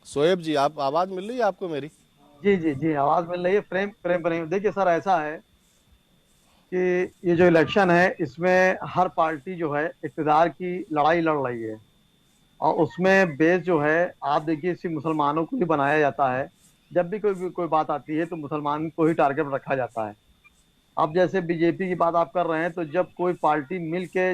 शोएब जी, आप आवाज मिल रही है आपको मेरी? जी जी जी, आवाज मिल रही है। प्रेम प्रेम प्रेम, देखिए सर, ऐसा है कि ये जो इलेक्शन है इसमें हर पार्टी जो है इक़्तिदार की लड़ाई लड़ रही है। और उसमें बेस जो है, आप देखिए, सिर्फ मुसलमानों को ही बनाया जाता है। जब भी कोई बात आती है तो मुसलमान को ही टारगेट रखा जाता है। अब जैसे बीजेपी की बात आप कर रहे हैं, तो जब कोई पार्टी मिलके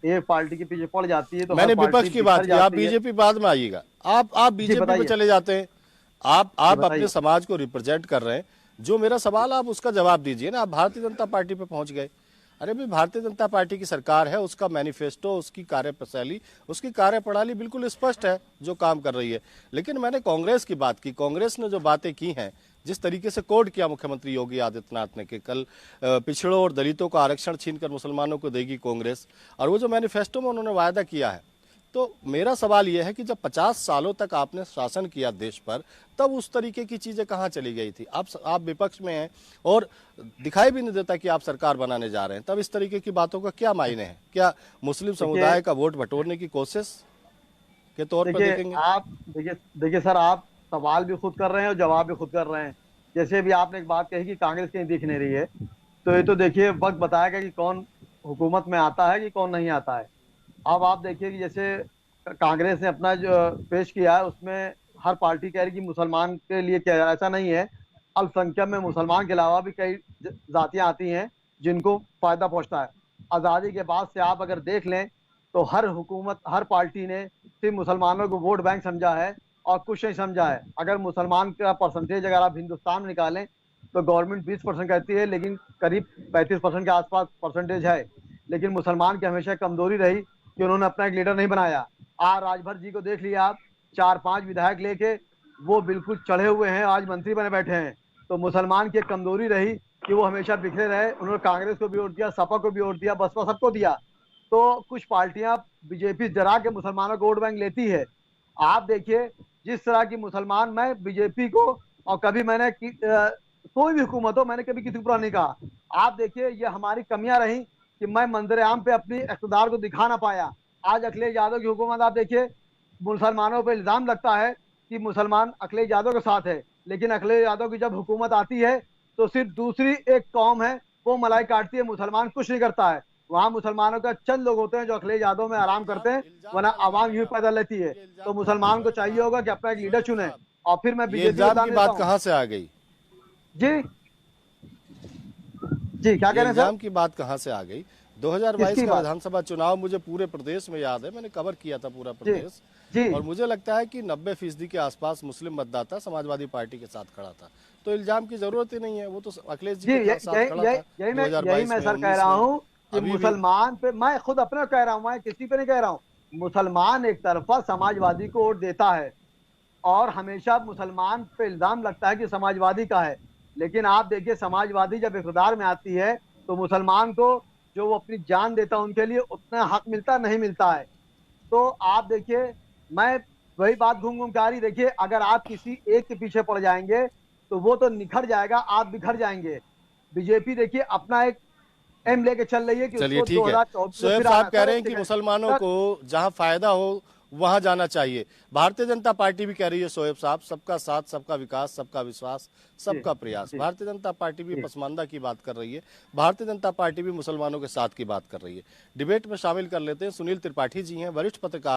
एक पार्टी के पीछे पड़ जाती है तो हर मैंने विपक्ष पार्टी की बात बिखर की, आप जाती है। बीजेपी बाद में आइएगा। आप जी बीजेपी पे बताइए। चले जाते हैं। जी आप अपने बताइए। समाज को रिप्रेजेंट कर रहे हैं। जो मेरा सवाल, आप उसका जवाब दीजिए ना। आप भारतीय जनता पार्टी पे पहुंच गए। अरे भाई, भारतीय जनता पार्टी की सरकार है, उसका मैनिफेस्टो, उसकी कार्यप्रणाली, उसकी कार्यप्रणाली बिल्कुल स्पष्ट है जो काम कर रही है। लेकिन मैंने कांग्रेस की बात की। कांग्रेस ने जो बातें की हैं, जिस तरीके से कोड किया मुख्यमंत्री योगी आदित्यनाथ ने कि कल पिछड़ों और दलितों को आरक्षण छीनकर मुसलमानों को देगी कांग्रेस, और वो जो मैनिफेस्टो में उन्होंने वायदा किया है। तो मेरा सवाल यह है कि जब 50 सालों तक आपने शासन किया देश पर, तब उस तरीके की चीजें कहां चली गई थी? आप विपक्ष में हैं और दिखाई भी नहीं देता कि आप सरकार बनाने जा रहे हैं, तब इस तरीके की बातों का क्या मायने है? क्या मुस्लिम देखिए समुदाय का वोट बटोरने की कोशिश के तौर पर देखिए देखेंगे? आप देखिए देखिए सर, आप सवाल भी खुद कर रहे हैं और जवाब भी खुद कर रहे हैं। जैसे भी आपने एक बात कही कि कांग्रेस कहीं दिख नहीं रही है, तो ये तो देखिए वक्त बताएगा कि कौन हुकूमत में आता है कि कौन नहीं आता है। अब आप देखिए कि जैसे कांग्रेस ने अपना जो पेश किया है उसमें हर पार्टी कह रही कि मुसलमान के लिए क्या है। ऐसा नहीं है। अल्पसंख्यक में मुसलमान के अलावा भी कई जातियां आती हैं जिनको फायदा पहुंचता है। आज़ादी के बाद से आप अगर देख लें तो हर हुकूमत, हर पार्टी ने सिर्फ मुसलमानों को वोट बैंक समझा है और कुछ नहीं समझा है। अगर मुसलमान का परसेंटेज अगर आप हिंदुस्तान में निकालें तो गवर्नमेंट 20% कहती है, लेकिन करीब 35% के आसपास परसेंटेज है। लेकिन मुसलमान की हमेशा कमजोरी रही कि उन्होंने अपना एक लीडर नहीं बनाया। राजभर जी को देख लिया आप, 4-5 विधायक लेके वो बिल्कुल चढ़े हुए हैं, आज मंत्री बने बैठे हैं। तो मुसलमान की एक कमजोरी रही कि वो हमेशा बिखरे रहे। उन्होंने कांग्रेस को भी वोट दिया, सपा को भी वोट दिया, बसपा सबको दिया। तो कुछ पार्टियां बीजेपी डरा के मुसलमानों को वोट बैंक लेती है। आप देखिए जिस तरह की मुसलमान, मैं बीजेपी को और कभी कोई भी हुकूमत हो, मैंने कभी किसी को बुरा नहीं कहा। आप देखिए ये हमारी कमियां रही कि मैं मंजर आम पे अपनी इक़्तिदार को दिखा ना पाया। आज अखिलेश यादव की हुकूमत आप देखिए, मुसलमानों पर इल्जाम लगता है कि मुसलमान अखिलेश यादव के साथ है, लेकिन अखिलेश यादव की जब हुकूमत आती है तो सिर्फ दूसरी एक कौम है वो मलाई काटती है, मुसलमान कुछ नहीं करता है। वहां मुसलमानों का चंद लोग होते हैं जो अखिलेश यादव में ये आराम करते इल्जाम हैं, इल्जाम वरना क्या लगा आवाम रहे यूं हैं आप? पैदा लेती है। ये तो इल्जाम क्या लगा मुसलमान रहे को हैं चाहिए होगा कि अपना एक लीडर शोएब चुने। साहब? और फिर मैं ये बीजेपी को इल्जाम की दाम देता बात हूँ। कहां से आ गई? जी जी, क्या कह ये रहे हैं सर? इल्जाम की बात कहां से आ गई? 2022 किसकी का बात? विधानसभा चुनाव मुझे पूरे प्रदेश में याद है, मैंने कवर किया था पूरा जी प्रदेश। जी और मुझे लगता है कि 90% के आसपास मुस्लिम मतदाता समाजवादी पार्टी के साथ खड़ा था। तो इल्जाम की जरूरत ही नहीं है, वो तो अखिलेश जी जी, के यही साथ खड़ा था यही 2022 मैं में, सर कह 19 रहा में, हूँ कि अभी भी। मुसलमान पे, मैं खुद अपने कह रहा हूँ, मैं किसी पे नहीं कह रहा हूँ। मुसलमान एक तरफा समाजवादी को वोट देता है और हमेशा मुसलमान पे इल्जाम लगता है कि समाजवादी का है। लेकिन आप देखिए समाजवादी जब इक़्तिदार में आती है तो मुसलमान को जो वो अपनी जान देता है उनके लिए उतना हक मिलता नहीं मिलता है। तो आप देखिए, मैं वही बात घूम घूम के आ रही। देखिए अगर आप किसी एक के पीछे पड़ जाएंगे तो वो तो निखर जाएगा, आप बिखर जाएंगे। बीजेपी देखिए अपना एक एम लेके चल रही है कि चलिए उसको ठीक है। 2024 में शोएब फिर आना साहब है। कह सर रहे एक हैं कि सेकंड मुसलमानों सर। को जहां फायदा हो वहां जाना चाहिए। भारतीय जनता पार्टी भी कह रही है शोएब साहब, सबका साथ, सबका विकास, सबका विश्वास, जी सबका प्रयास। जी भारतीय जनता पार्टी भी जी। पसमानदा की बात कर रही है। भारतीय जनता पार्टी भी मुसलमानों के साथ की बात कर रही है। डिबेट में शामिल कर लेते हैं। सुनील त्रिपाठी जी हैं, वरिष्ठ पत्रकार।